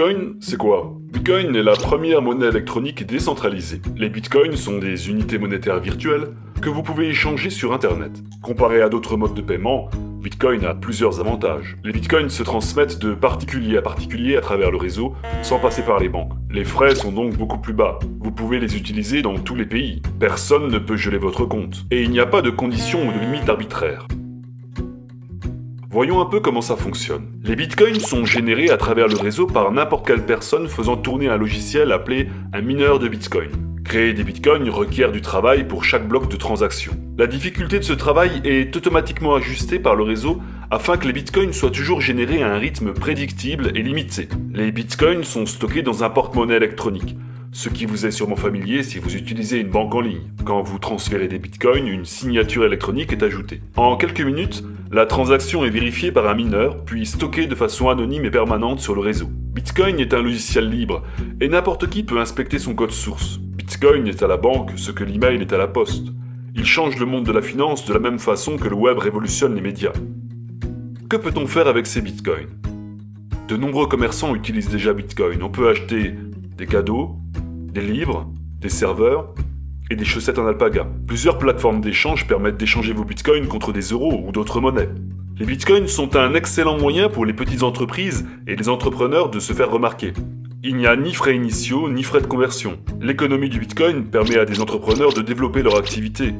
Bitcoin, c'est quoi? Bitcoin est la première monnaie électronique décentralisée. Les bitcoins sont des unités monétaires virtuelles que vous pouvez échanger sur Internet. Comparé à d'autres modes de paiement, Bitcoin a plusieurs avantages. Les bitcoins se transmettent de particulier à particulier à travers le réseau, sans passer par les banques. Les frais sont donc beaucoup plus bas. Vous pouvez les utiliser dans tous les pays. Personne ne peut geler votre compte. Et il n'y a pas de conditions ou de limites arbitraires. Voyons un peu comment ça fonctionne. Les bitcoins sont générés à travers le réseau par n'importe quelle personne faisant tourner un logiciel appelé un mineur de bitcoin. Créer des bitcoins requiert du travail pour chaque bloc de transaction. La difficulté de ce travail est automatiquement ajustée par le réseau afin que les bitcoins soient toujours générés à un rythme prédictible et limité. Les bitcoins sont stockés dans un porte-monnaie électronique, ce qui vous est sûrement familier si vous utilisez une banque en ligne. Quand vous transférez des bitcoins, une signature électronique est ajoutée. En quelques minutes, la transaction est vérifiée par un mineur, puis stockée de façon anonyme et permanente sur le réseau. Bitcoin est un logiciel libre, et n'importe qui peut inspecter son code source. Bitcoin est à la banque ce que l'email est à la poste. Il change le monde de la finance de la même façon que le web révolutionne les médias. Que peut-on faire avec ces bitcoins? De nombreux commerçants utilisent déjà Bitcoin. On peut acheter des cadeaux, des livres, des serveurs et des chaussettes en alpaga. Plusieurs plateformes d'échange permettent d'échanger vos bitcoins contre des euros ou d'autres monnaies. Les bitcoins sont un excellent moyen pour les petites entreprises et les entrepreneurs de se faire remarquer. Il n'y a ni frais initiaux ni frais de conversion. L'économie du bitcoin permet à des entrepreneurs de développer leur activité.